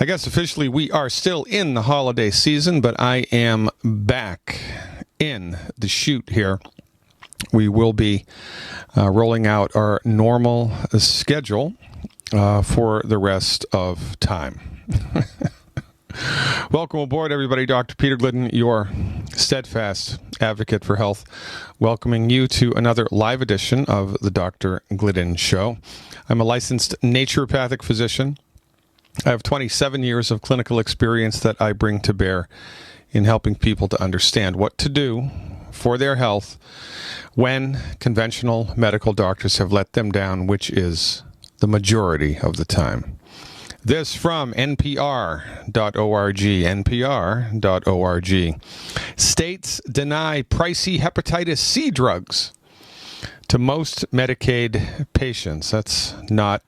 I guess officially we are still in the holiday season, but I am back in the chute here. We will be rolling out our normal schedule for the rest of time. Welcome aboard, everybody. Dr. Peter Glidden, your steadfast advocate for health, welcoming you to another live edition of the Dr. Glidden Show. I'm a licensed naturopathic physician. I have 27 years of clinical experience that I bring to bear in helping people to understand what to do for their health when conventional medical doctors have let them down, which is the majority of the time. This from NPR.org. NPR.org. States deny pricey hepatitis C drugs to most Medicaid patients. That's not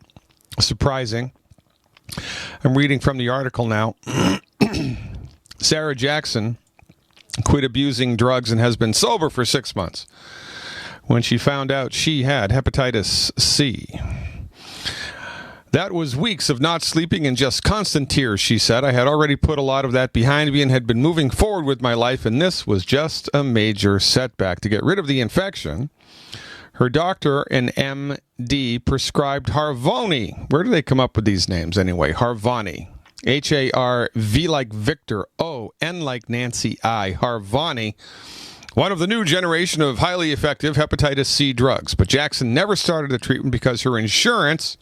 surprising. I'm reading from the article now. Sarah Jackson quit abusing drugs and has been sober for 6 months when she found out she had hepatitis C. That was weeks of not sleeping and just constant tears, she said. I had already put a lot of that behind me and had been moving forward with my life, and this was just a major setback. To get rid of the infection, her doctor, an MD, prescribed Harvoni. Where do they come up with these names anyway? Harvoni. H-A-R-V like Victor, O-N like Nancy, I. Harvoni. One of the new generation of highly effective hepatitis C drugs. But Jackson never started the treatment because her insurance,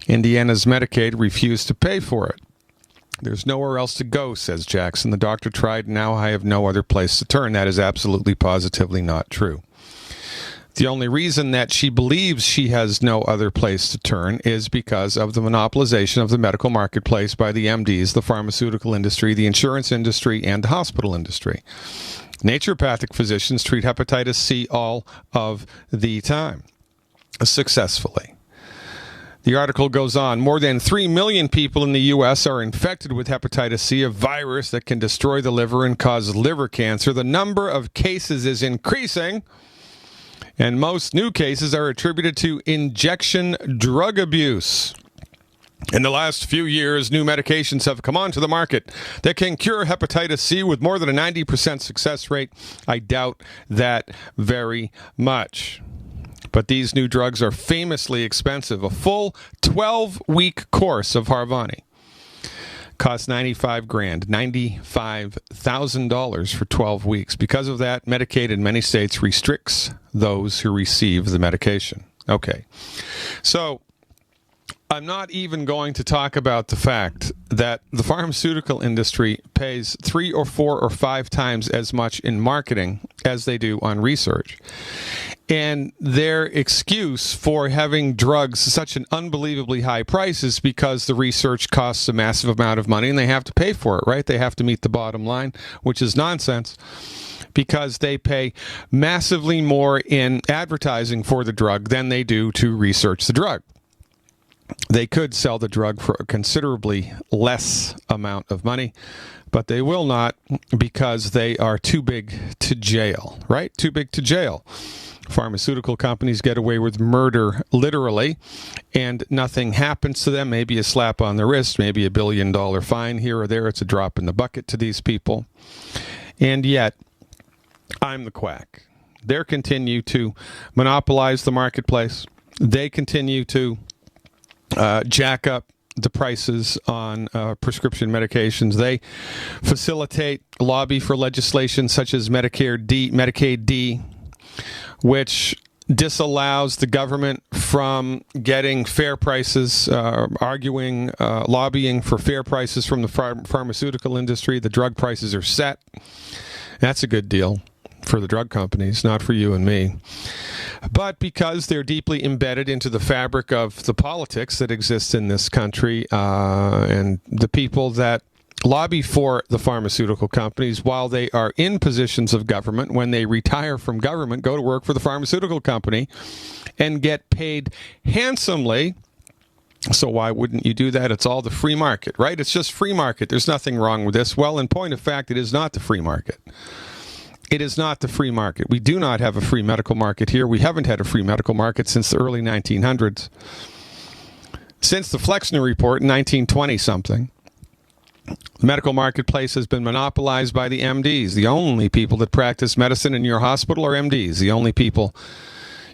Indiana's Medicaid, refused to pay for it. There's nowhere else to go, says Jackson. The doctor tried, now I have no other place to turn. That is absolutely, positively not true. The only reason that she believes she has no other place to turn is because of the monopolization of the medical marketplace by the MDs, the pharmaceutical industry, the insurance industry, and the hospital industry. Naturopathic physicians treat hepatitis C all of the time, successfully. The article goes on. More than 3 million people in the U.S. are infected with hepatitis C, a virus that can destroy the liver and cause liver cancer. The number of cases is increasing, and most new cases are attributed to injection drug abuse. In the last few years, new medications have come onto the market that can cure hepatitis C with more than a 90% success rate. I doubt that very much. But these new drugs are famously expensive. A full 12-week course of Harvoni costs $95,000, $95,000 for 12 weeks. Because of that, Medicaid in many states restricts those who receive the medication. Okay, so I'm not even going to talk about the fact that the pharmaceutical industry pays 3 or 4 or 5 times as much in marketing as they do on research. And their excuse for having drugs such an unbelievably high price is because the research costs a massive amount of money and they have to pay for it, right? They have to meet the bottom line, which is nonsense, because they pay massively more in advertising for the drug than they do to research the drug. They could sell the drug for a considerably less amount of money, but they will not because they are too big to jail, right? Too big to jail. Pharmaceutical companies get away with murder, literally, and nothing happens to them. Maybe a slap on the wrist, maybe $1 billion fine here or there. It's a drop in the bucket to these people. And yet, I'm the quack. They continue to monopolize the marketplace. They continue to jack up the prices on prescription medications. They facilitate lobby for legislation such as Medicaid D, which disallows the government from getting fair prices, lobbying for fair prices from the pharmaceutical industry. The drug prices are set. That's a good deal for the drug companies, not for you and me. But because they're deeply embedded into the fabric of the politics that exists in this country, and the people that lobby for the pharmaceutical companies while they are in positions of government, when they retire from government, go to work for the pharmaceutical company and get paid handsomely. So why wouldn't you do that? It's all the free market, right? It's just free market. There's nothing wrong with this. Well, in point of fact, it is not the free market. It is not the free market. We do not have a free medical market here. We haven't had a free medical market since the early 1900s. Since the Flexner Report in 1920-something, The medical marketplace has been monopolized by the MDs. The only people that practice medicine in your hospital are MDs. The only people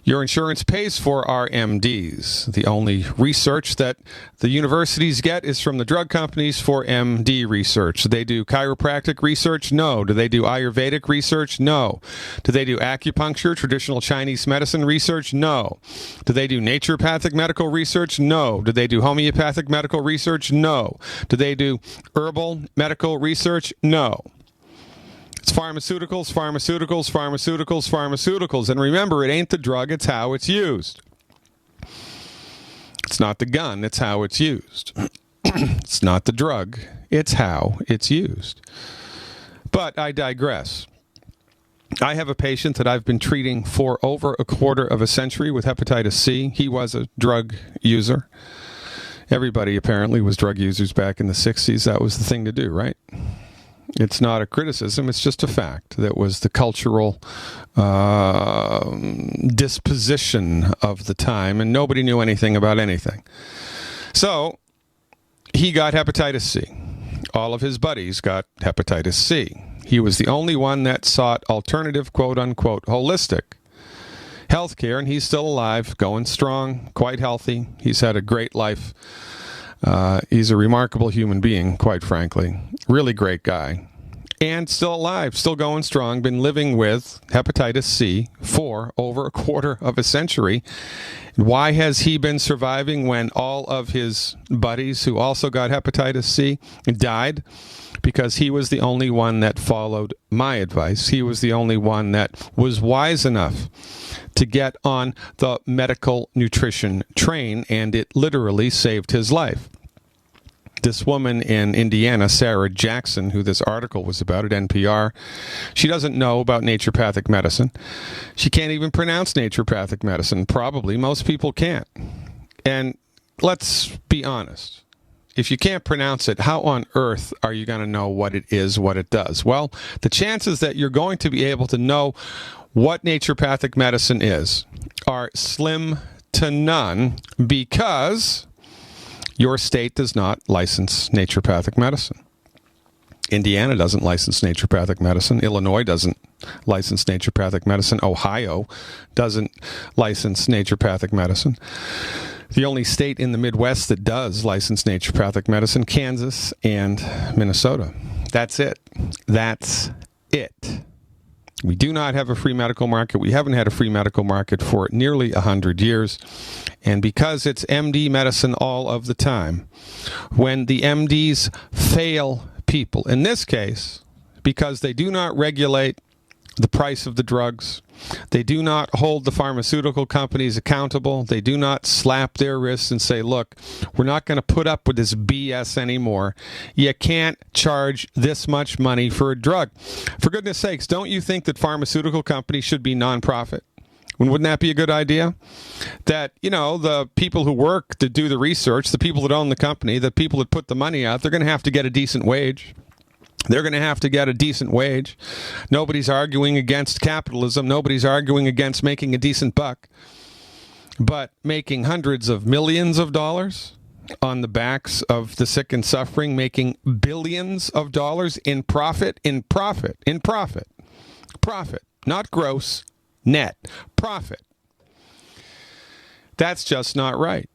your insurance pays for are MDs. The only research that the universities get is from the drug companies for MD research. Do they do chiropractic research? No. Do they do Ayurvedic research? No. Do they do acupuncture, traditional Chinese medicine research? No. Do they do naturopathic medical research? No. Do they do homeopathic medical research? No. Do they do herbal medical research? No. It's pharmaceuticals, pharmaceuticals, pharmaceuticals, pharmaceuticals. And remember, it ain't the drug, it's how it's used. It's not the gun, it's how it's used. It's not the drug, it's how it's used. But I digress. I have a patient that I've been treating for over a quarter of a century with hepatitis C. He was a drug user. Everybody apparently was drug users back in the 60s. That was the thing to do, right? It's not a criticism, it's just a fact. That was the cultural disposition of the time, and nobody knew anything about anything. So, he got hepatitis C. All of his buddies got hepatitis C. He was the only one that sought alternative, quote-unquote, holistic health care, and he's still alive, going strong, quite healthy. He's had a great life. He's a remarkable human being, quite frankly. Really great guy. And still alive, still going strong, been living with hepatitis C for over a quarter of a century. Why has he been surviving when all of his buddies who also got hepatitis C died? Because he was the only one that followed my advice. He was the only one that was wise enough to get on the medical nutrition train, and it literally saved his life. This woman in Indiana, Sarah Jackson, who this article was about at NPR, she doesn't know about naturopathic medicine. She can't even pronounce naturopathic medicine. Probably most people can't. And let's be honest. If you can't pronounce it, how on earth are you going to know what it is, what it does? Well, the chances that you're going to be able to know what naturopathic medicine is are slim to none, because your state does not license naturopathic medicine. Indiana doesn't license naturopathic medicine. Illinois doesn't license naturopathic medicine. Ohio doesn't license naturopathic medicine. The only state in the Midwest that does license naturopathic medicine, Kansas and Minnesota. That's it. That's it. We do not have a free medical market. We haven't had a free medical market for nearly 100 years. And because it's MD medicine all of the time, when the MDs fail people, in this case, because they do not regulate the price of the drugs, they do not hold the pharmaceutical companies accountable, they do not slap their wrists and say, look, we're not going to put up with this BS anymore. You can't charge this much money for a drug. For goodness sakes, don't you think that pharmaceutical companies should be nonprofit? Wouldn't that be a good idea? That, you know, the people who work to do the research, the people that own the company, the people that put the money out, they're going to have to get a decent wage. They're going to have to get a decent wage. Nobody's arguing against capitalism. Nobody's arguing against making a decent buck. But making hundreds of millions of dollars on the backs of the sick and suffering, making billions of dollars in profit, profit, not gross, net, profit. That's just not right.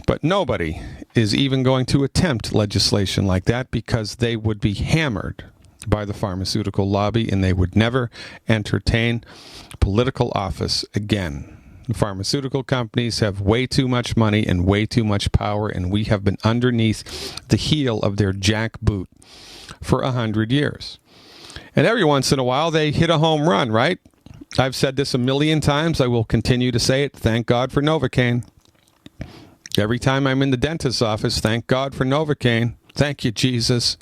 But nobody is even going to attempt legislation like that, because they would be hammered by the pharmaceutical lobby and they would never entertain political office again. The pharmaceutical companies have way too much money and way too much power, and we have been underneath the heel of their jackboot for 100 years. And every once in a while they hit a home run, right? I've said this a million times. I will continue to say it. Thank God for Novocaine. Every time I'm in the dentist's office, thank God for Novocaine. Thank you, Jesus.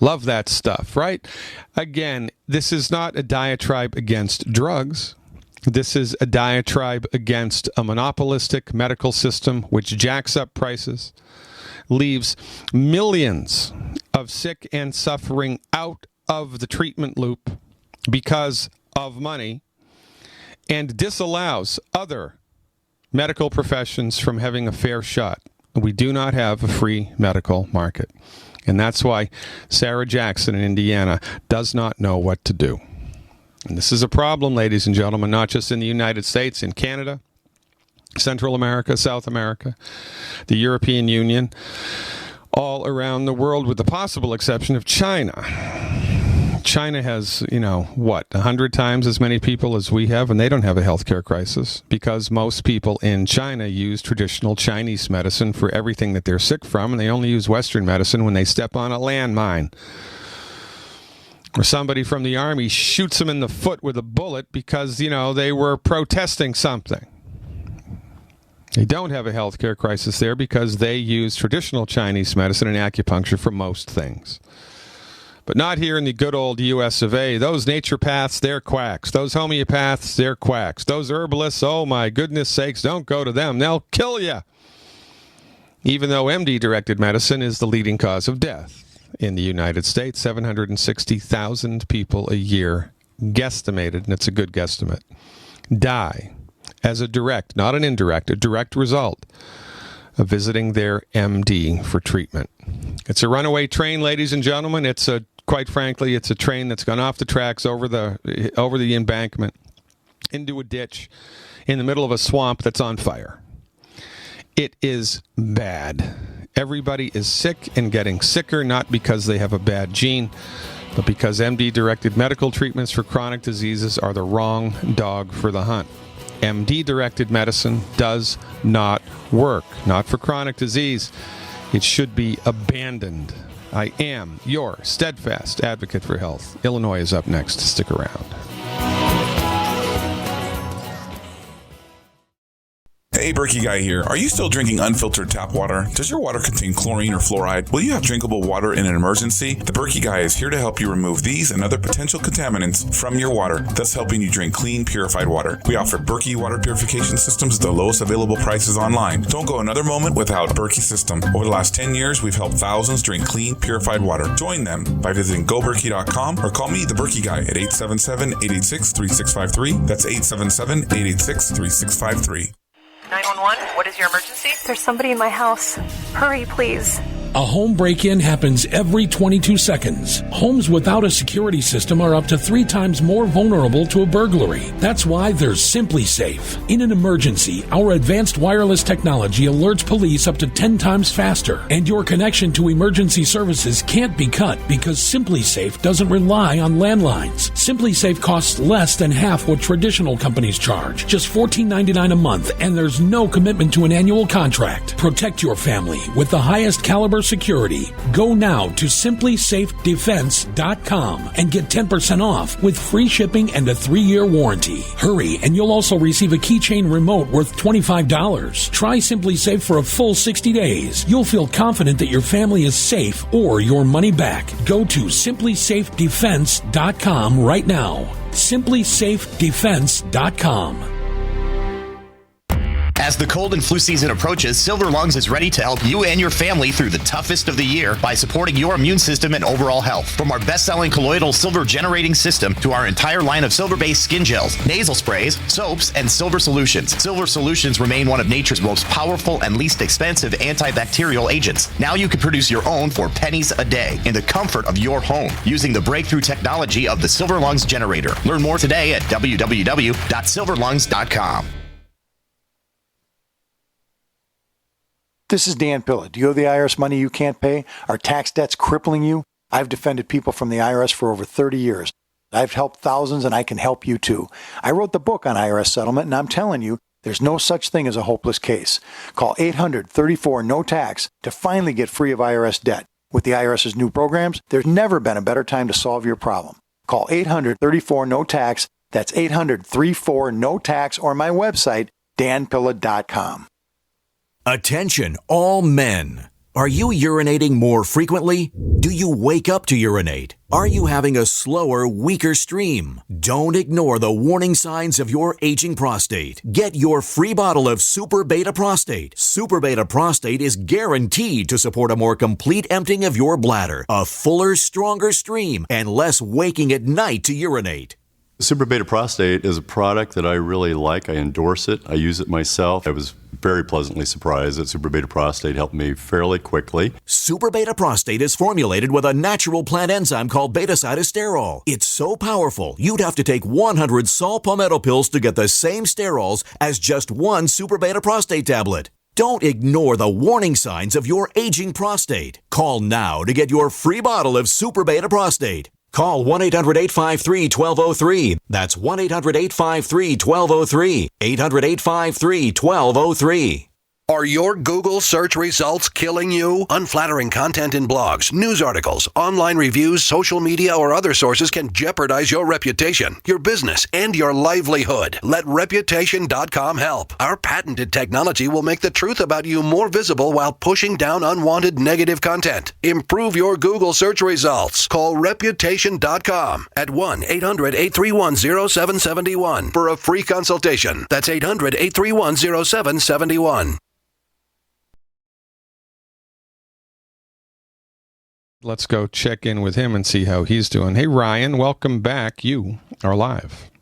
Love that stuff, right? Again, this is not a diatribe against drugs. This is a diatribe against a monopolistic medical system which jacks up prices, leaves millions of sick and suffering out of the treatment loop because of money, and disallows other medical professions from having a fair shot We do not have a free medical market. And that's why Sarah Jackson in Indiana does not know what to do. And this is a problem, ladies and gentlemen, not just in the United States, in Canada, Central America, South America, the European Union, all around the world, with the possible exception of China. China has, 100 times as many people as we have, and they don't have a healthcare crisis because most people in China use traditional Chinese medicine for everything that they're sick from, and they only use Western medicine when they step on a landmine. Or somebody from the army shoots them in the foot with a bullet because, they were protesting something. They don't have a healthcare crisis there because they use traditional Chinese medicine and acupuncture for most things. But not here in the good old U.S. of A. Those naturopaths, they're quacks. Those homeopaths, they're quacks. Those herbalists, oh my goodness sakes, don't go to them. They'll kill you. Even though MD-directed medicine is the leading cause of death in the United States, 760,000 people a year, guesstimated, and it's a good guesstimate, die as a direct, not an indirect, a direct result of visiting their MD for treatment. It's a runaway train, ladies and gentlemen. Quite frankly, it's a train that's gone off the tracks over the embankment into a ditch in the middle of a swamp that's on fire. It is bad. Everybody is sick and getting sicker, not because they have a bad gene, but because MD-directed medical treatments for chronic diseases are the wrong dog for the hunt. MD-directed medicine does not work, not for chronic disease. It should be abandoned. I am your steadfast advocate for health. Illinois is up next. Stick around. Hey, Berkey Guy here. Are you still drinking unfiltered tap water? Does your water contain chlorine or fluoride? Will you have drinkable water in an emergency? The Berkey Guy is here to help you remove these and other potential contaminants from your water, thus helping you drink clean, purified water. We offer Berkey water purification systems at the lowest available prices online. Don't go another moment without Berkey system. Over the last 10 years, we've helped thousands drink clean, purified water. Join them by visiting goberkey.com or call me, the Berkey Guy, at 877-886-3653. That's 877-886-3653. 911, what is your emergency? There's somebody in my house. Hurry, please. A home break-in happens every 22 seconds. Homes without a security system are up to 3 times more vulnerable to a burglary. That's why there's Simply Safe. In an emergency, our advanced wireless technology alerts police up to 10 times faster, and your connection to emergency services can't be cut because Simply Safe doesn't rely on landlines. Simply Safe costs less than half what traditional companies charge, just $14.99 a month, and there's no commitment to an annual contract. Protect your family with the highest caliber security. Go now to simplysafedefense.com and get 10% off with free shipping and a 3-year warranty. Hurry, and you'll also receive a keychain remote worth $25. Try Simply Safe for a full 60 days. You'll feel confident that your family is safe or your money back. Go to simplysafedefense.com right now. simplysafedefense.com. As the cold and flu season approaches, Silver Lungs is ready to help you and your family through the toughest of the year by supporting your immune system and overall health. From our best-selling colloidal silver generating system to our entire line of silver-based skin gels, nasal sprays, soaps, and silver solutions. Silver solutions remain one of nature's most powerful and least expensive antibacterial agents. Now you can produce your own for pennies a day in the comfort of your home using the breakthrough technology of the Silver Lungs generator. Learn more today at www.silverlungs.com. This is Dan Pilla. Do you owe the IRS money you can't pay? Are tax debts crippling you? I've defended people from the IRS for over 30 years. I've helped thousands, and I can help you too. I wrote the book on IRS settlement, and I'm telling you, there's no such thing as a hopeless case. Call 800-34-NO-TAX to finally get free of IRS debt. With the IRS's new programs, there's never been a better time to solve your problem. Call 800-34-NO-TAX. That's 800-34-NO-TAX, or my website, danpilla.com. Attention, all men. Are you urinating more frequently? Do you wake up to urinate? Are you having a slower, weaker stream? Don't ignore the warning signs of your aging prostate. Get your free bottle of Super Beta Prostate. Super Beta Prostate is guaranteed to support a more complete emptying of your bladder, a fuller, stronger stream, and less waking at night to urinate. Super Beta Prostate is a product that I really like. I endorse it. I use it myself. I was very pleasantly surprised that Super Beta Prostate helped me fairly quickly. Super Beta Prostate is formulated with a natural plant enzyme called beta-cytosterol. It's so powerful, you'd have to take 100 saw palmetto pills to get the same sterols as just one Super Beta Prostate tablet. Don't ignore the warning signs of your aging prostate. Call now to get your free bottle of Super Beta Prostate. Call 1-800-853-1203. That's 1-800-853-1203. 800-853-1203. Are your Google search results killing you? Unflattering content in blogs, news articles, online reviews, social media, or other sources can jeopardize your reputation, your business, and your livelihood. Let Reputation.com help. Our patented technology will make the truth about you more visible while pushing down unwanted negative content. Improve your Google search results. Call Reputation.com at 1-800-831-0771 for a free consultation. That's 800-831-0771. Let's go check in with him and see how he's doing. Hey, Ryan, welcome back. You are live.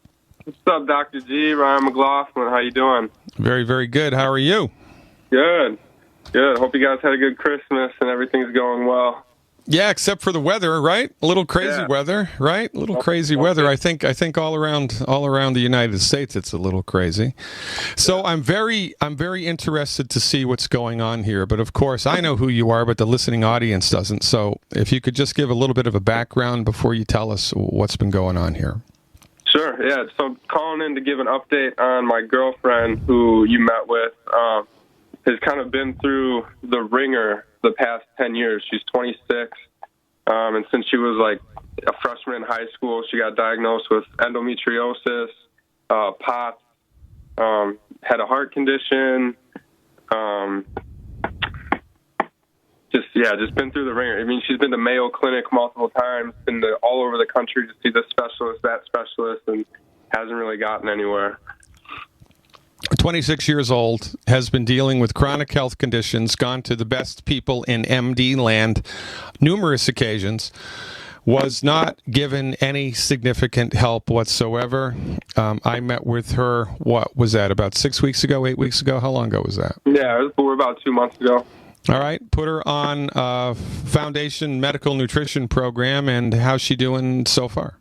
What's up, Dr. G? Ryan McLaughlin. How you doing? Very, very good. How are you? Good. Good. Hope you guys had a good Christmas and everything's going well. Yeah, except for the weather, right? A little crazy weather, right? A little crazy weather. I think all around the United States it's a little crazy. So I'm very interested to see what's going on here. But of course, I know who you are, but the listening audience doesn't. So if you could just give a little bit of a background before you tell us what's been going on here. Sure. Yeah. So I'm calling in to give an update on my girlfriend who you met with. Has kind of been through the ringer the past 10 years. She's 26. And since she was like a freshman in high school, she got diagnosed with endometriosis, POTS, had a heart condition, just been through the ringer. I mean, she's been to Mayo Clinic multiple times, been to all over the country to see this specialist, that specialist, and hasn't really gotten anywhere. 26 years old, has been dealing with chronic health conditions, gone to the best people in MD land numerous occasions, was not given any significant help whatsoever. I met with her, what was that, about 6 weeks ago, 8 weeks ago? How long ago was that? Yeah, it was about 2 months ago. All right, put her on a Foundation Medical Nutrition Program, and how's she doing so far?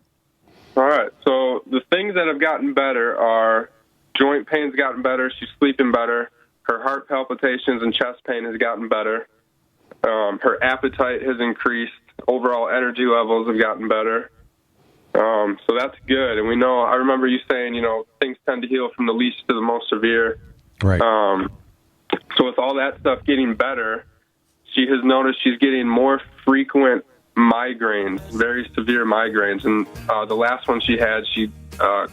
All right, so the things that have gotten better are joint pain's gotten better. She's sleeping better. Her heart palpitations and chest pain has gotten better. Her appetite has increased. Overall energy levels have gotten better. So that's good. And we know, I remember you saying, things tend to heal from the least to the most severe. Right. So with all that stuff getting better, she has noticed she's getting more frequent migraines, very severe migraines. And the last one she had, she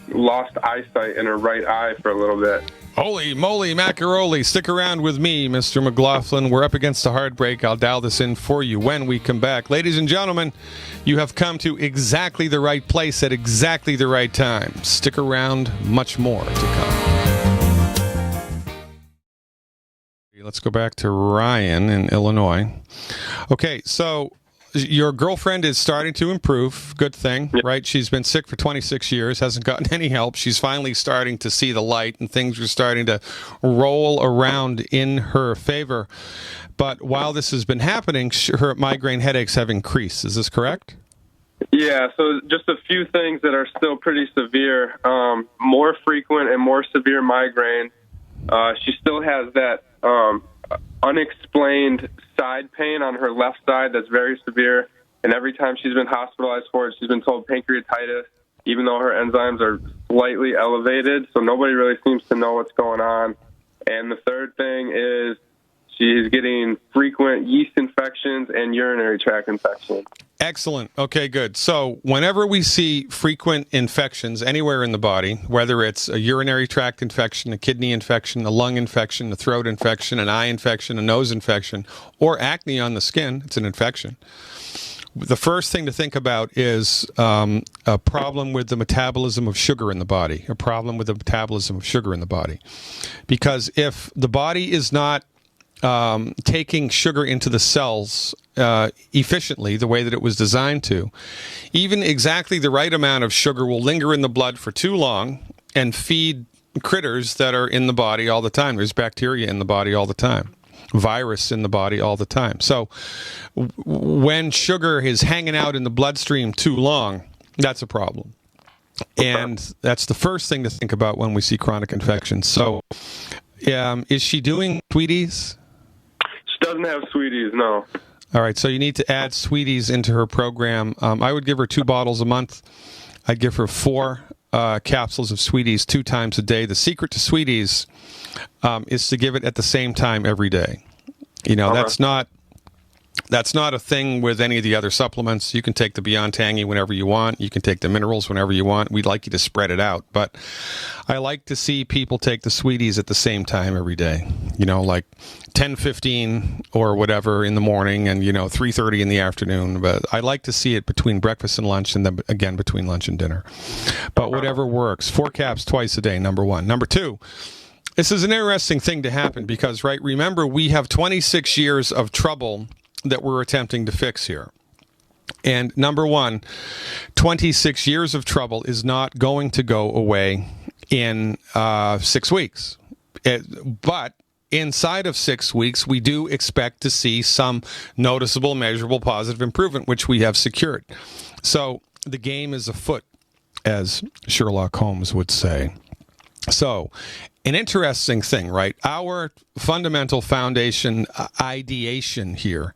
lost eyesight in her right eye for a little bit. Holy moly macaroni. Stick around with me, Mr. McLaughlin. We're up against a hard break. I'll dial this in for you when we come back. Ladies and gentlemen, you have come to exactly the right place at exactly the right time. Stick around, much more to come. Let's go back to Ryan in Illinois. Okay, so your girlfriend is starting to improve. Good thing, right? She's been sick for 26 years, hasn't gotten any help. She's finally starting to see the light, and things are starting to roll around in her favor. But while this has been happening, her migraine headaches have increased. Is this correct? Yeah, so just a few things that are still pretty severe. More frequent and more severe migraine. She still has that unexplained side pain on her left side that's very severe, and every time she's been hospitalized for it, she's been told pancreatitis, even though her enzymes are slightly elevated, so nobody really seems to know what's going on. And the third thing is she's getting frequent yeast infections and urinary tract infections. Excellent. Okay, good. So whenever we see frequent infections anywhere in the body, whether it's a urinary tract infection, a kidney infection, a lung infection, a throat infection, an eye infection, a nose infection, or acne on the skin, it's an infection. The first thing to think about is a problem with the metabolism of sugar in the body, Because if the body is not taking sugar into the cells efficiently, the way that it was designed to, even exactly the right amount of sugar will linger in the blood for too long and feed critters that are in the body all the time. There's bacteria in the body all the time, virus in the body all the time. So when sugar is hanging out in the bloodstream too long, that's a problem. And that's the first thing to think about when we see chronic infections. So is she doing Sweeties? She doesn't have Sweeties, no. All right, so you need to add Sweeties into her program. I would give her 2 bottles a month. I'd give her 4 capsules of Sweeties 2 times a day. The secret to Sweeties is to give it at the same time every day. You know, that's not a thing with any of the other supplements. You can take the Beyond Tangy whenever you want. You can take the minerals whenever you want. We'd like you to spread it out. But I like to see people take the Sweeties at the same time every day. You know, like 10:15 or whatever in the morning and, 3:30 in the afternoon. But I like to see it between breakfast and lunch and then again between lunch and dinner. But whatever works. 4 caps twice a day, number 1. Number 2. This is an interesting thing to happen because, right, remember, we have 26 years of trouble that we're attempting to fix here. And number 1, 26 years of trouble is not going to go away in 6 weeks. But inside of 6 weeks, we do expect to see some noticeable, measurable, positive improvement, which we have secured. So the game is afoot, as Sherlock Holmes would say. So, an interesting thing, right? Our fundamental foundation ideation here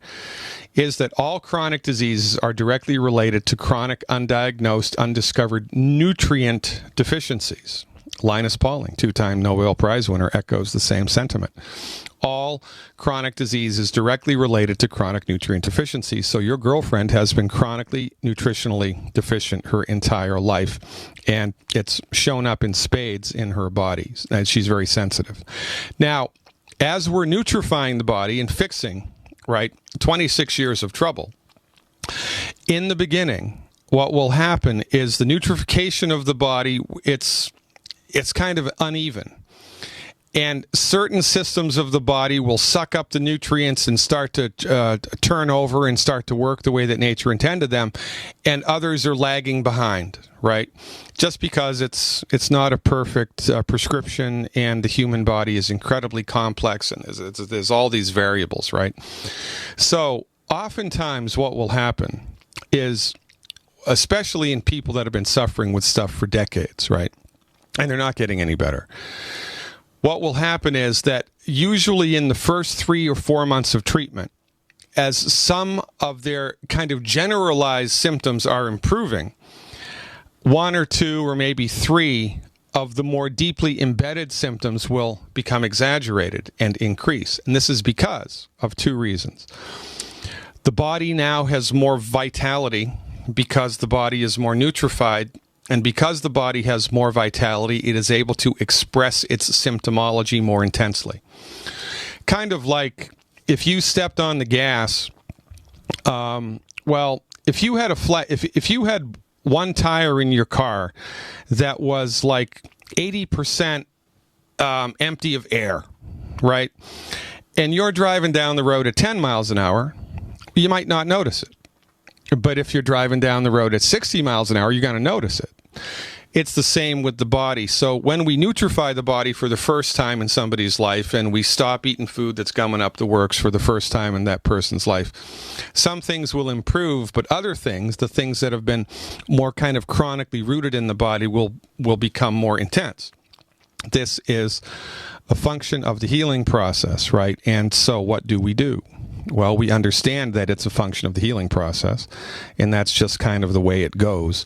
is that all chronic diseases are directly related to chronic, undiagnosed, undiscovered nutrient deficiencies. Linus Pauling, 2-time Nobel Prize winner, echoes the same sentiment. All chronic disease is directly related to chronic nutrient deficiencies. So your girlfriend has been chronically nutritionally deficient her entire life, and it's shown up in spades in her body, and she's very sensitive. Now, as we're nutrifying the body and fixing, right, 26 years of trouble, in the beginning, what will happen is the nutrification of the body, it's kind of uneven. And certain systems of the body will suck up the nutrients and start to turn over and start to work the way that nature intended them, and others are lagging behind, right? Just because it's not a perfect prescription, and the human body is incredibly complex, and there's all these variables, right? So oftentimes what will happen is, especially in people that have been suffering with stuff for decades, right? And they're not getting any better. What will happen is that usually in the first 3 or 4 months of treatment, as some of their kind of generalized symptoms are improving, 1 or 2 or maybe 3 of the more deeply embedded symptoms will become exaggerated and increase. And this is because of 2 reasons. The body now has more vitality because the body is more nutrified. And because the body has more vitality, it is able to express its symptomology more intensely. Kind of like if you stepped on the gas, if you had if you had one tire in your car that was like 80% empty of air, right? And you're driving down the road at 10 miles an hour, you might not notice it. But if you're driving down the road at 60 miles an hour, you're going to notice it. It's the same with the body. So when we nutrify the body for the first time in somebody's life, and we stop eating food that's gumming up the works for the first time in that person's life, some things will improve, but other things, the things that have been more kind of chronically rooted in the body, will become more intense. This is a function of the healing process, right? And so what do? Well, we understand that it's a function of the healing process, and that's just kind of the way it goes.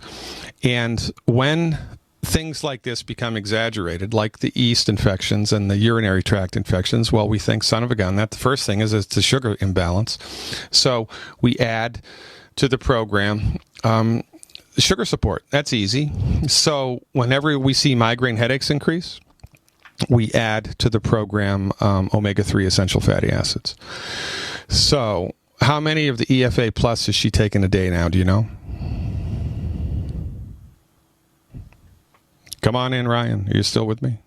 And when things like this become exaggerated, like the yeast infections and the urinary tract infections, well, we think, son of a gun, that the first thing is it's a sugar imbalance. So we add to the program sugar support. That's easy. So whenever we see migraine headaches increase, we add to the program omega-3 essential fatty acids. So how many of the EFA Plus is she taking a day now? Do you know? Come on in, Ryan. Are you still with me?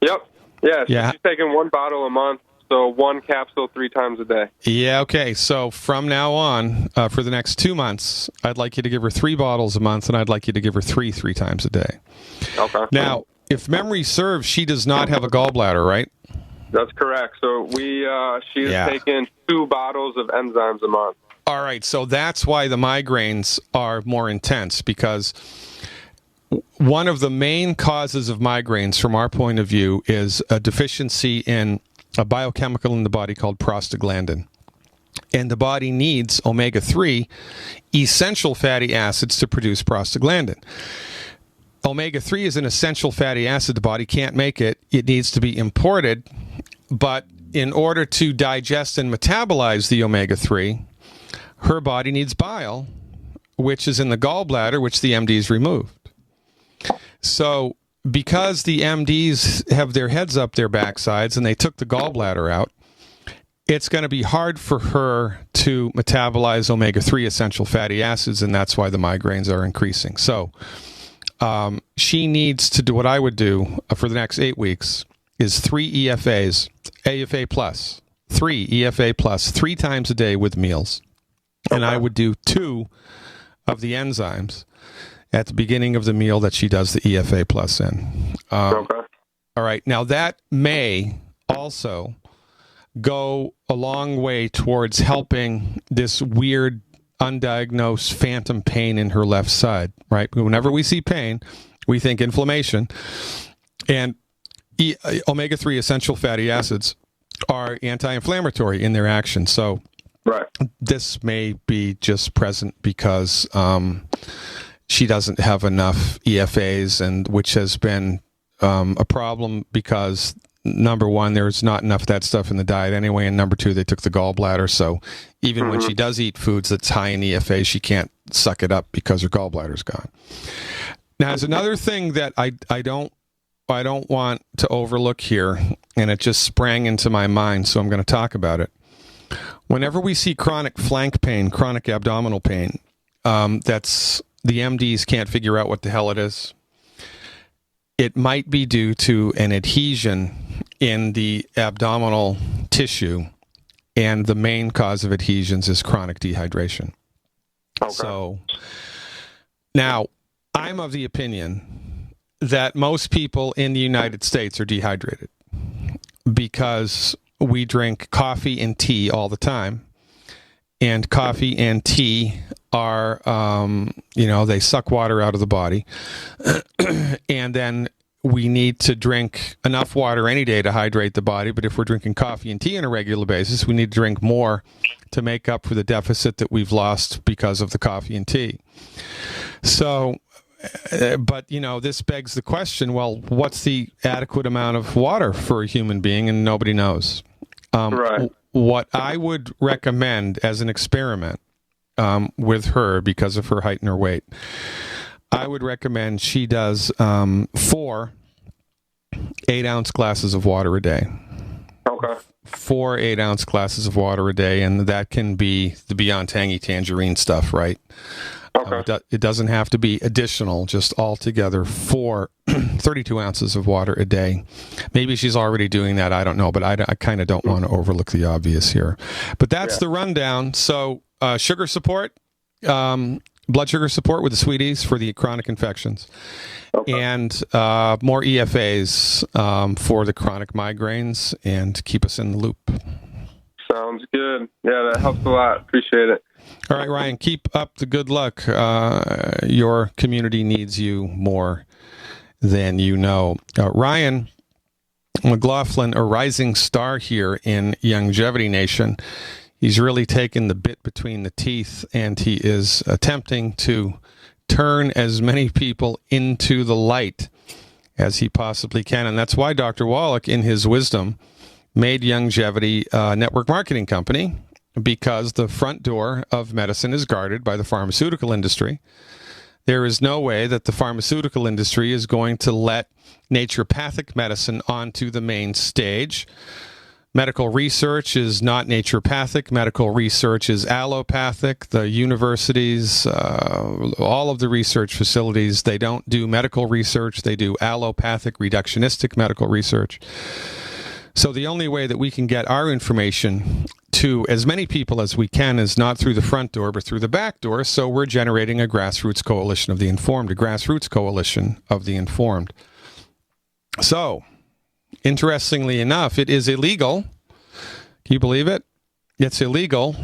Yep. Yeah, she's taking 1 bottle a month So 1 capsule 3 times a day. Yeah, okay. So from now on, for the next 2 months, I'd like you to give her 3 bottles a month, and I'd like you to give her 3 times a day. Okay. Now, if memory serves, she does not have a gallbladder, right? That's correct. So she is taking 2 bottles of enzymes a month. All right. So that's why the migraines are more intense, because one of the main causes of migraines from our point of view is a deficiency in a biochemical in the body called prostaglandin. And the body needs omega-3 essential fatty acids to produce prostaglandin. Omega-3 is an essential fatty acid. The body can't make it. It needs to be imported. But in order to digest and metabolize the omega-3, her body needs bile, which is in the gallbladder, which the MDs removed. So because the MDs have their heads up their backsides and they took the gallbladder out, it's going to be hard for her to metabolize omega-3 essential fatty acids, and that's why the migraines are increasing. So she needs to do what I would do for the next 8 weeks is 3 EFAs, AFA plus, 3 EFA plus, 3 times a day with meals. And I would do 2 of the enzymes at the beginning of the meal that she does the EFA plus in. All right. Now, that may also go a long way towards helping this weird undiagnosed phantom pain in her left side, right? Whenever we see pain, we think inflammation. And omega-3 essential fatty acids are anti-inflammatory in their action. So this may be just present because she doesn't have enough EFAs, and which has been a problem because, number one, there's not enough of that stuff in the diet anyway, and number 2, they took the gallbladder. So even when she does eat foods that's high in EFA, she can't suck it up because her gallbladder's gone. Now, there's another thing that I don't want to overlook here, and it just sprang into my mind, so I'm going to talk about it. Whenever we see chronic flank pain, chronic abdominal pain, that's the MDs can't figure out what the hell it is. It might be due to an adhesion in the abdominal tissue, and the main cause of adhesions is chronic dehydration. Okay. So now, I'm of the opinion that most people in the United States are dehydrated because we drink coffee and tea all the time, and coffee and tea are, they suck water out of the body. And then we need to drink enough water any day to hydrate the body. But if we're drinking coffee and tea on a regular basis, we need to drink more to make up for the deficit that we've lost because of the coffee and tea. So, but, this begs the question, well, what's the adequate amount of water for a human being? And nobody knows. What I would recommend as an experiment with her, because of her height and her weight, I would recommend she does 4 8-ounce glasses of water a day. Okay. 4 8-ounce glasses of water a day, and that can be the Beyond Tangy Tangerine stuff, right? Okay. It doesn't have to be additional, just altogether 32 ounces of water a day. Maybe she's already doing that. I don't know, but I kind of don't want to overlook the obvious here. But that's the rundown. So sugar support, blood sugar support with the Sweeties for the chronic infections, and more EFAs for the chronic migraines, and keep us in the loop. Sounds good. Yeah, that helps a lot. Appreciate it. All right, Ryan, keep up the good luck. Your community needs you more than you know. Ryan McLaughlin, a rising star here in Longevity Nation. He's really taken the bit between the teeth, and he is attempting to turn as many people into the light as he possibly can. And that's why Dr. Wallach, in his wisdom, made Longevity a network marketing company, because the front door of medicine is guarded by the pharmaceutical industry. There is no way that the pharmaceutical industry is going to let naturopathic medicine onto the main stage. Medical research is not naturopathic. Medical research is allopathic. The universities, all of the research facilities, they don't do medical research. They do allopathic, reductionistic medical research. So the only way that we can get our information to as many people as we can is not through the front door, but through the back door. So we're generating a grassroots coalition of the informed, a grassroots coalition of the informed. So, interestingly enough, it is illegal. Can you believe it? It's illegal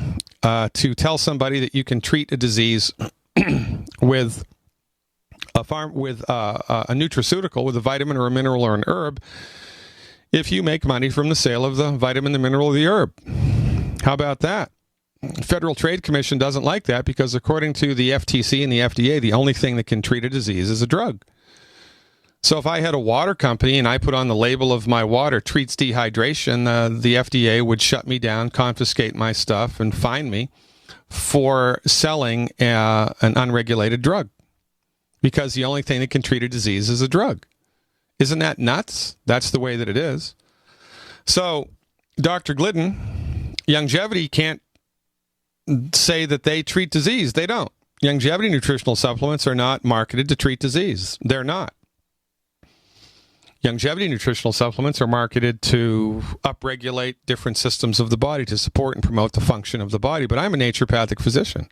to tell somebody that you can treat a disease with a nutraceutical, with a vitamin or a mineral or an herb, if you make money from the sale of the vitamin, the mineral, or the herb. How about that? Federal Trade Commission doesn't like that because according to the FTC and the FDA, the only thing that can treat a disease is a drug. So if I had a water company and I put on the label of my water treats dehydration, the FDA would shut me down, confiscate my stuff, and fine me for selling an unregulated drug because the only thing that can treat a disease is a drug. Isn't that nuts? That's the way that it is. So, Dr. Glidden, Longevity can't say that they treat disease. They don't. Longevity nutritional supplements are not marketed to treat disease. They're not. Longevity nutritional supplements are marketed to upregulate different systems of the body to support and promote the function of the body. But I'm a naturopathic physician,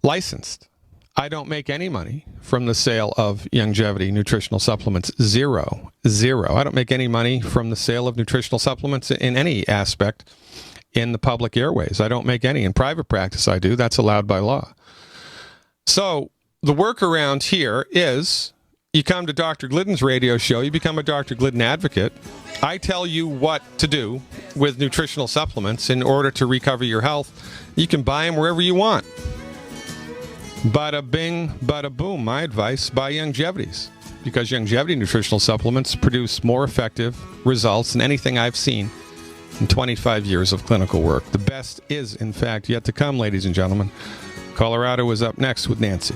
licensed. I don't make any money from the sale of longevity nutritional supplements. Zero. I don't make any money from the sale of nutritional supplements in any aspect in the public airways. I don't make any. In private practice, I do. That's allowed by law. So the workaround here is you come to Dr. Glidden's radio show, you become a Dr. Glidden advocate. I tell you what to do with nutritional supplements in order to recover your health. You can buy them wherever you want. Bada bing, bada boom. My advice, buy Longevities, because longevity nutritional supplements produce more effective results than anything I've seen in 25 years of clinical work. The best is, in fact, yet to come, ladies and gentlemen. Colorado is up next with Nancy.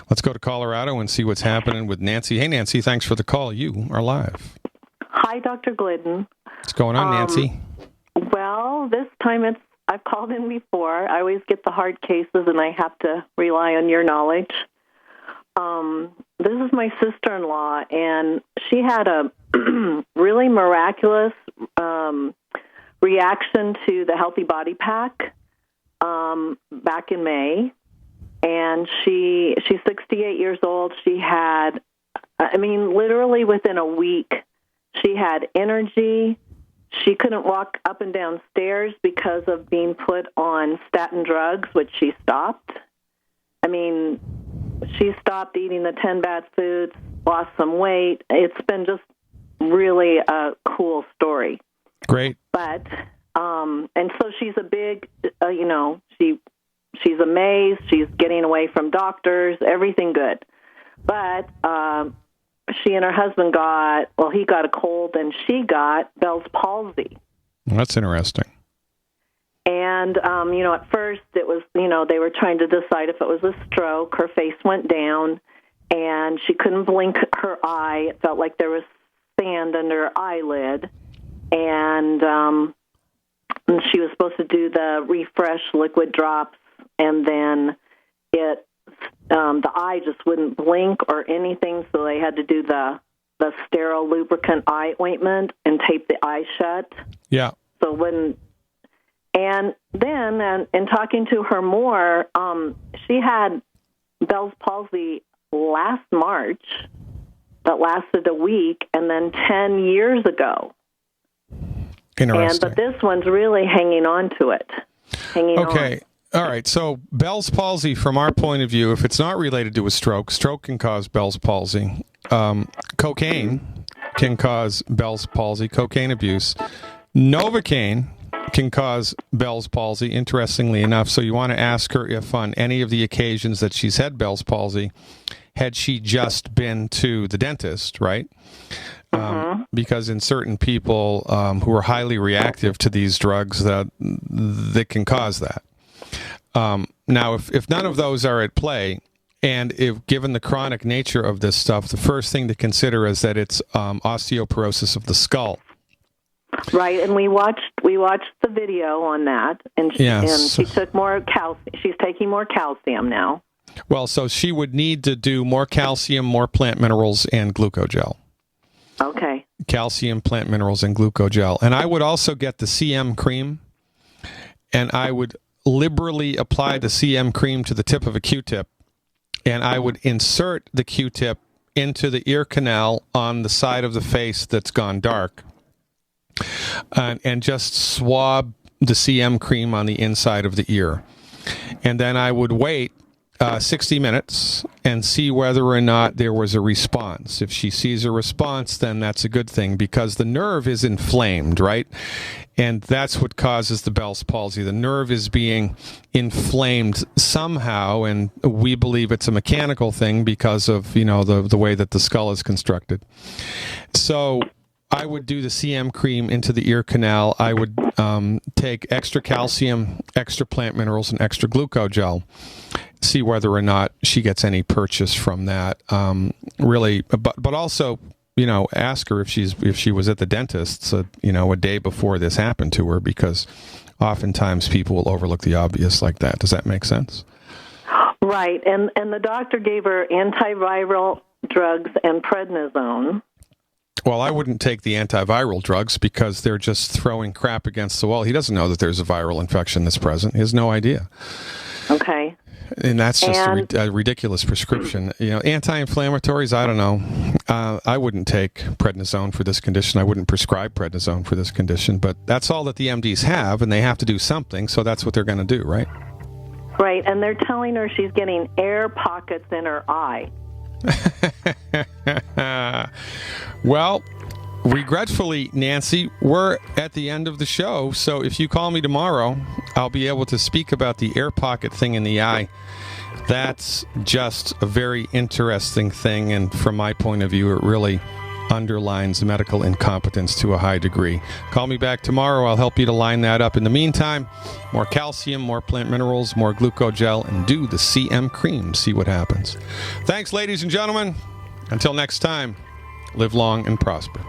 Let's go to Colorado and see what's happening with Nancy. Hey, Nancy, thanks for the call. You are live. Hi, Dr. Glidden. What's going on, Nancy? Well, this time I've called in before. I always get the hard cases, and I have to rely on your knowledge. This is my sister-in-law, and she had a really miraculous reaction to the Healthy Body Pack back in May. And she's 68 years old. She had, literally within a week, she had energy. She couldn't walk up and down stairs because of being put on statin drugs, which she stopped. She stopped eating the 10 bad foods, lost some weight. It's been just really a cool story. Great. But, and so she's a big, she's amazed. She's getting away from doctors, everything good. But she and her husband he got a cold, and she got Bell's palsy. That's interesting. And, at first it was, they were trying to decide if it was a stroke. Her face went down, and she couldn't blink her eye. It felt like there was sand under her eyelid. And she was supposed to do the refresh liquid drops, and then the eye just wouldn't blink or anything, so they had to do the sterile lubricant eye ointment and tape the eye shut. Yeah. So and then in talking to her more, she had Bell's palsy last March that lasted a week, and then 10 years ago. Interesting. But this one's really hanging on to it. Okay. All right. So Bell's palsy, from our point of view, if it's not related to a stroke can cause Bell's palsy. Cocaine can cause Bell's palsy, cocaine abuse. Novocaine can cause Bell's palsy, interestingly enough. So you want to ask her if on any of the occasions that she's had Bell's palsy, had she just been to the dentist, right? Because in certain people who are highly reactive to these drugs, that can cause that. Now, if none of those are at play, and if given the chronic nature of this stuff, the first thing to consider is that it's osteoporosis of the skull. Right, and we watched the video on that, and she took more calcium. She's taking more calcium now. Well, so she would need to do more calcium, more plant minerals, and glucogel. Okay. Calcium, plant minerals, and glucogel. And I would also get the CM cream, and I would liberally apply the CM cream to the tip of a Q-tip, and I would insert the Q-tip into the ear canal on the side of the face that's gone dark, and just swab the CM cream on the inside of the ear. And then I would wait 60 minutes and see whether or not there was a response. If she sees a response, then that's a good thing, because the nerve is inflamed, right? And that's what causes the Bell's palsy. The nerve is being inflamed somehow, and we believe it's a mechanical thing because of, the way that the skull is constructed. So I would do the CM cream into the ear canal. I would take extra calcium, extra plant minerals, and extra glucogel. See whether or not she gets any purchase from that. Really, but also, ask her if she was at the dentist's, a day before this happened to her, because oftentimes people will overlook the obvious like that. Does that make sense? Right, and the doctor gave her antiviral drugs and prednisone. Well, I wouldn't take the antiviral drugs because they're just throwing crap against the wall. He doesn't know that there's a viral infection that's present. He has no idea. Okay. And that's just a ridiculous prescription. Anti-inflammatories, I don't know. I wouldn't take prednisone for this condition. I wouldn't prescribe prednisone for this condition. But that's all that the MDs have, and they have to do something, so that's what they're going to do, right? Right, and they're telling her she's getting air pockets in her eye. Well, regretfully, Nancy, we're at the end of the show, so if you call me tomorrow, I'll be able to speak about the air pocket thing in the eye. That's just a very interesting thing, and from my point of view, it really underlines medical incompetence to a high degree. Call me back tomorrow. I'll help you to line that up. In the meantime, more calcium, more plant minerals, more glucogel, and do the CM cream. See what happens. Thanks, ladies and gentlemen. Until next time, live long and prosper.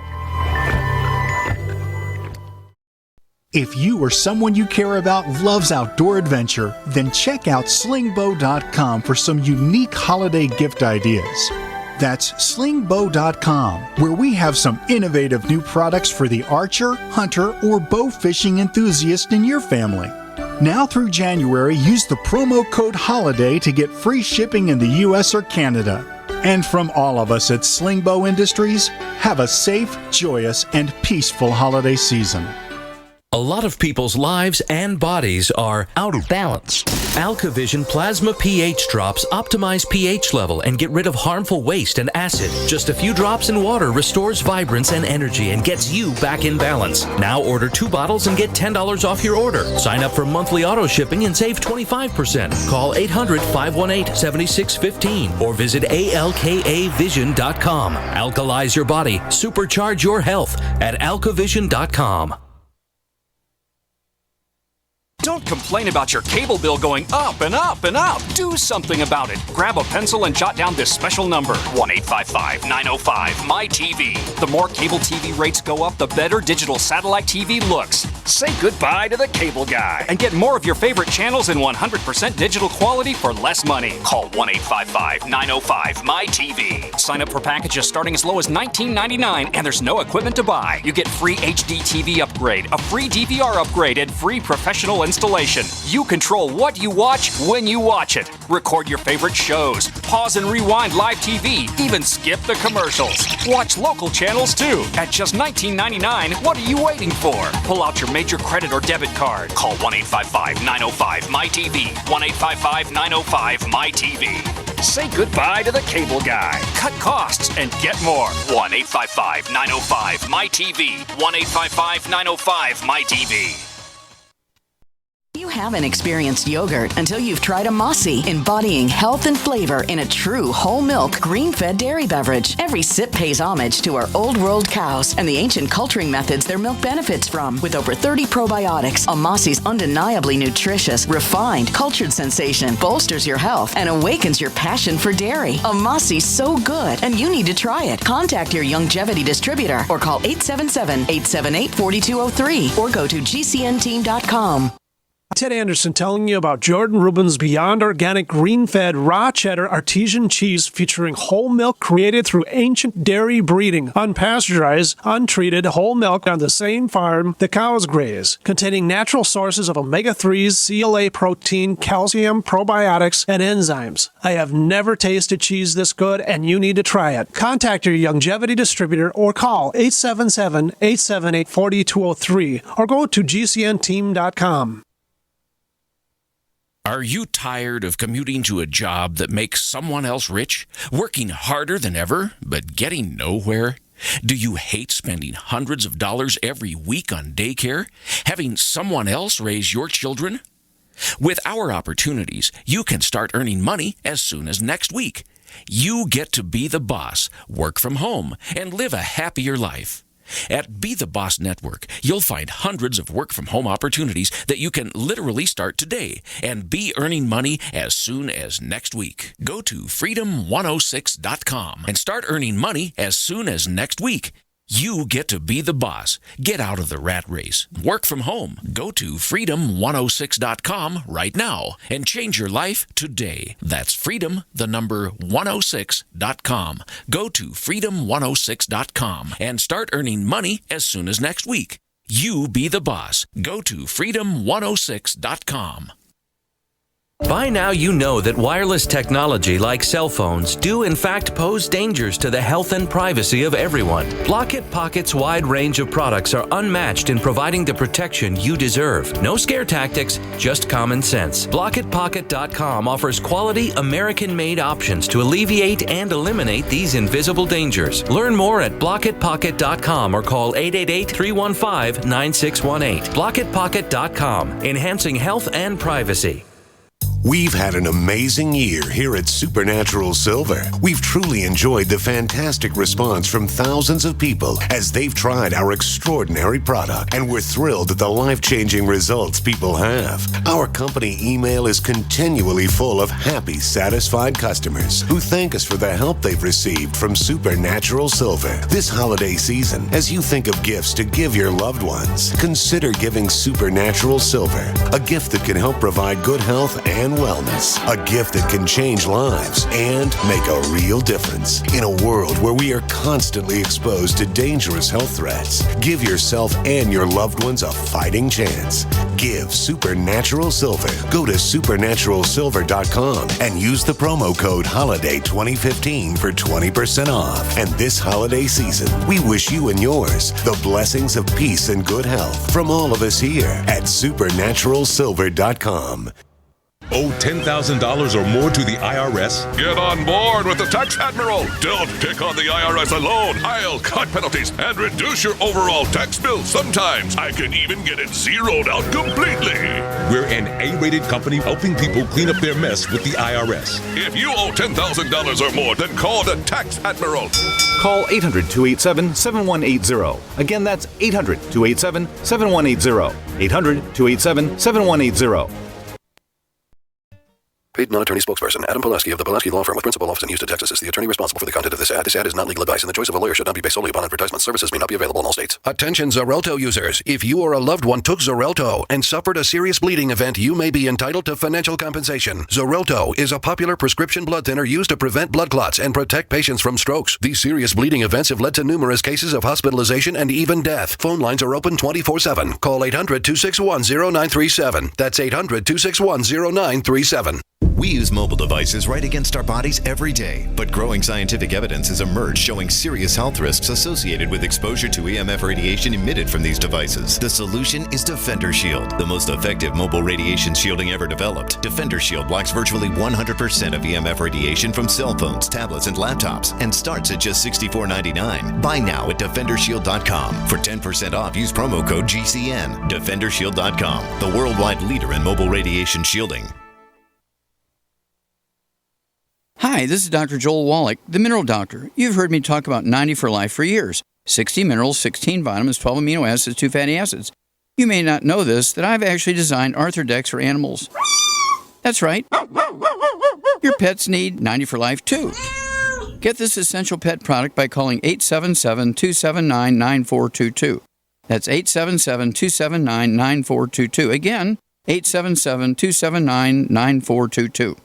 If you or someone you care about loves outdoor adventure, then check out slingbow.com for some unique holiday gift ideas. That's slingbow.com, where we have some innovative new products for the archer, hunter, or bow fishing enthusiast in your family. Now through January, use the promo code HOLIDAY to get free shipping in the U.S. or Canada. And from all of us at Slingbow Industries, have a safe, joyous, and peaceful holiday season. A lot of people's lives and bodies are out of balance. AlkaVision Plasma pH drops optimize pH level and get rid of harmful waste and acid. Just a few drops in water restores vibrance and energy and gets you back in balance. Now order 2 bottles and get $10 off your order. Sign up for monthly auto shipping and save 25%. Call 800-518-7615 or visit alkavision.com. Alkalize your body. Supercharge your health at alkavision.com. Don't complain about your cable bill going up and up and up. Do something about it. Grab a pencil and jot down this special number, 1-855-905-MY-TV. The more cable TV rates go up, the better digital satellite TV looks. Say goodbye to the cable guy and get more of your favorite channels in 100% digital quality for less money. Call 1-855-905-MY-TV. Sign up for packages starting as low as $19.99, and there's no equipment to buy. You get free HD TV upgrade, a free DVR upgrade, and free professional installation. You control what you watch when you watch it. Record your favorite shows, pause and rewind live TV, even skip the commercials. Watch local channels too. At just $19.99, what are you waiting for? Pull out your major credit or debit card. Call 1-855-905-MY-TV. 1-855-905-MY-TV. Say goodbye to the cable guy. Cut costs and get more. 1-855-905-MY-TV. 1-855-905-MY-TV. You haven't experienced yogurt until you've tried a Mossy, embodying health and flavor in a true whole milk, green-fed dairy beverage. Every sip pays homage to our old world cows and the ancient culturing methods their milk benefits from. With over 30 probiotics, a Mossy's undeniably nutritious, refined, cultured sensation bolsters your health and awakens your passion for dairy. A Mossy's so good, and you need to try it. Contact your Youngevity distributor or call 877-878-4203 or go to gcnteam.com. Ted Anderson telling you about Jordan Rubin's Beyond Organic Green-Fed Raw Cheddar Artesian Cheese featuring whole milk created through ancient dairy breeding, unpasteurized, untreated whole milk on the same farm the cows graze, containing natural sources of omega-3s, CLA protein, calcium, probiotics, and enzymes. I have never tasted cheese this good, and you need to try it. Contact your Longevity distributor or call 877-878-4203 or go to gcnteam.com. Are you tired of commuting to a job that makes someone else rich, working harder than ever, but getting nowhere? Do you hate spending hundreds of dollars every week on daycare, having someone else raise your children? With our opportunities, you can start earning money as soon as next week. You get to be the boss, work from home, and live a happier life. At Be the Boss Network, you'll find hundreds of work-from-home opportunities that you can literally start today and be earning money as soon as next week. Go to freedom106.com and start earning money as soon as next week. You get to be the boss. Get out of the rat race. Work from home. Go to freedom106.com right now and change your life today. That's freedom, the number 106.com. Go to freedom106.com and start earning money as soon as next week. You be the boss. Go to freedom106.com. By now you know that wireless technology like cell phones do in fact pose dangers to the health and privacy of everyone. Blockit Pocket's wide range of products are unmatched in providing the protection you deserve. No scare tactics, just common sense. BlockitPocket.com offers quality American-made options to alleviate and eliminate these invisible dangers. Learn more at BlockitPocket.com or call 888-315-9618. BlockitPocket.com, enhancing health and privacy. We've had an amazing year here at Supernatural Silver. We've truly enjoyed the fantastic response from thousands of people as they've tried our extraordinary product, and we're thrilled at the life-changing results people have. Our company email is continually full of happy, satisfied customers who thank us for the help they've received from Supernatural Silver. This holiday season, as you think of gifts to give your loved ones, consider giving Supernatural Silver, a gift that can help provide good health and wellness, a gift that can change lives and make a real difference. In a world where we are constantly exposed to dangerous health threats, give yourself and your loved ones a fighting chance. Give Supernatural Silver. Go to supernaturalsilver.com and use the promo code HOLIDAY2015 for 20% off. And this holiday season, we wish you and yours the blessings of peace and good health from all of us here at supernaturalsilver.com. Owe $10,000 or more to the IRS? Get on board with the Tax Admiral. Don't pick on the IRS alone. I'll cut penalties and reduce your overall tax bill. Sometimes I can even get it zeroed out completely. We're an A-rated company helping people clean up their mess with the IRS. If you owe $10,000 or more, then call the Tax Admiral. Call 800-287-7180. Again, that's 800-287-7180. 800-287-7180. Paid non-attorney spokesperson Adam Pulaski of the Pulaski Law Firm with principal office in Houston, Texas is the attorney responsible for the content of this ad. This ad is not legal advice, and the choice of a lawyer should not be based solely upon advertisement. Services may not be available in all states. Attention Xarelto users. If you or a loved one took Xarelto and suffered a serious bleeding event, you may be entitled to financial compensation. Xarelto is a popular prescription blood thinner used to prevent blood clots and protect patients from strokes. These serious bleeding events have led to numerous cases of hospitalization and even death. Phone lines are open 24/7. Call 800-261-0937. That's 800-261-0937. We use mobile devices right against our bodies every day, but growing scientific evidence has emerged showing serious health risks associated with exposure to EMF radiation emitted from these devices. The solution is Defender Shield, the most effective mobile radiation shielding ever developed. Defender Shield blocks virtually 100% of EMF radiation from cell phones, tablets, and laptops, and starts at just $64.99. Buy now at DefenderShield.com. For 10% off, use promo code GCN. DefenderShield.com, the worldwide leader in mobile radiation shielding. Hi, this is Dr. Joel Wallach, the Mineral Doctor. You've heard me talk about 90 for Life for years. 60 minerals, 16 vitamins, 12 amino acids, 2 fatty acids. You may not know this, that I've actually designed Arthrodex for animals. That's right. Your pets need 90 for Life too. Get this essential pet product by calling 877-279-9422. That's 877-279-9422. Again, 877-279-9422.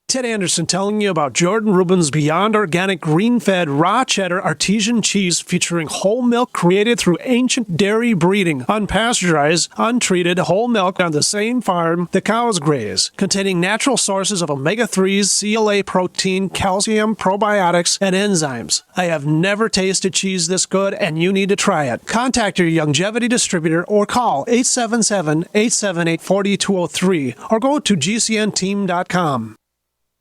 Ted Anderson telling you about Jordan Rubin's Beyond Organic Green-Fed Raw Cheddar Artesian Cheese featuring whole milk created through ancient dairy breeding, unpasteurized, untreated whole milk on the same farm the cows graze, containing natural sources of omega-3s, CLA protein, calcium, probiotics, and enzymes. I have never tasted cheese this good, and you need to try it. Contact your Longevity distributor or call 877-878-4203 or go to gcnteam.com.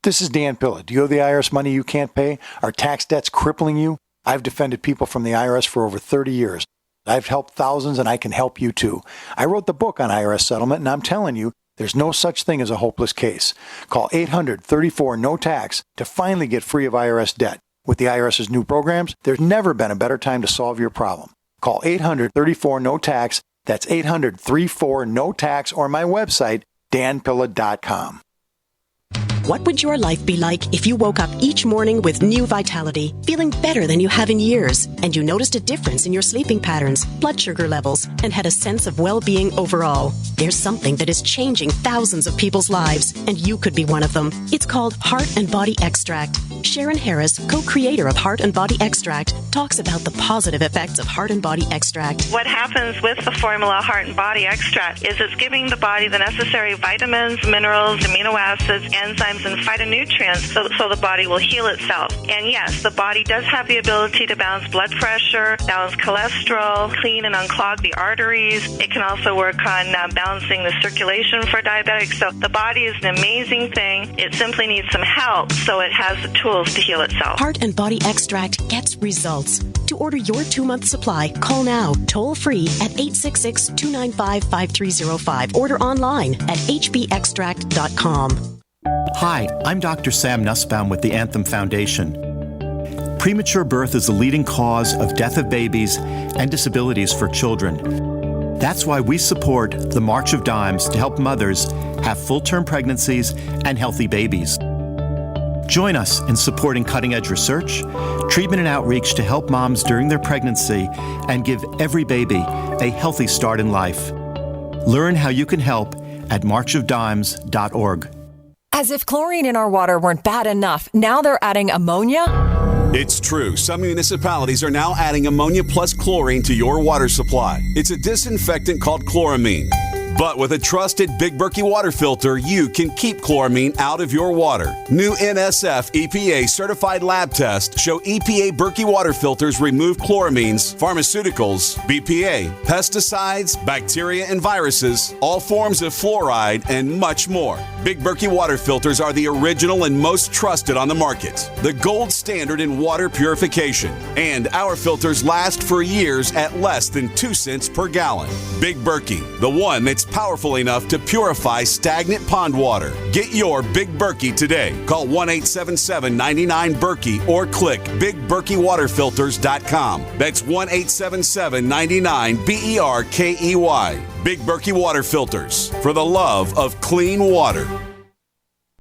This is Dan Pilla. Do you owe the IRS money you can't pay? Are tax debts crippling you? I've defended people from the IRS for over 30 years. I've helped thousands, and I can help you too. I wrote the book on IRS settlement, and I'm telling you, there's no such thing as a hopeless case. Call 800-34-NO-TAX to finally get free of IRS debt. With the IRS's new programs, there's never been a better time to solve your problem. Call 800-34-NO-TAX. That's 800-34-NO-TAX, or my website, danpilla.com. What would your life be like if you woke up each morning with new vitality, feeling better than you have in years, and you noticed a difference in your sleeping patterns, blood sugar levels, and had a sense of well-being overall? There's something that is changing thousands of people's lives, and you could be one of them. It's called Heart and Body Extract. Sharon Harris, co-creator of Heart and Body Extract, talks about the positive effects of Heart and Body Extract. What happens with the formula Heart and Body Extract is it's giving the body the necessary vitamins, minerals, amino acids, enzymes, and phytonutrients so the body will heal itself. And yes, the body does have the ability to balance blood pressure, balance cholesterol, clean and unclog the arteries. It can also work on balancing the circulation for diabetics. So the body is an amazing thing. It simply needs some help so it has the tools to heal itself. Heart and Body Extract gets results. To order your 2-month supply, call now, toll free at 866-295-5305. Order online at hbextract.com. Hi, I'm Dr. Sam Nussbaum with the Anthem Foundation. Premature birth is the leading cause of death of babies and disabilities for children. That's why we support the March of Dimes to help mothers have full-term pregnancies and healthy babies. Join us in supporting cutting-edge research, treatment and outreach to help moms during their pregnancy and give every baby a healthy start in life. Learn how you can help at marchofdimes.org. As if chlorine in our water weren't bad enough, now they're adding ammonia? It's true. Some municipalities are now adding ammonia plus chlorine to your water supply. It's a disinfectant called chloramine. But with a trusted Big Berkey water filter, you can keep chloramine out of your water. New NSF EPA certified lab tests show EPA Berkey water filters remove chloramines, pharmaceuticals, BPA, pesticides, bacteria and viruses, all forms of fluoride, and much more. Big Berkey water filters are the original and most trusted on the market, the gold standard in water purification. And our filters last for years at less than 2 cents per gallon. Big Berkey, the one that's powerful enough to purify stagnant pond water. Get your Big Berkey today. Call 1-877-99-BERKEY or click BigBerkeyWaterFilters.com. That's 1-877-99-BERKEY. Big Berkey Water Filters, for the love of clean water.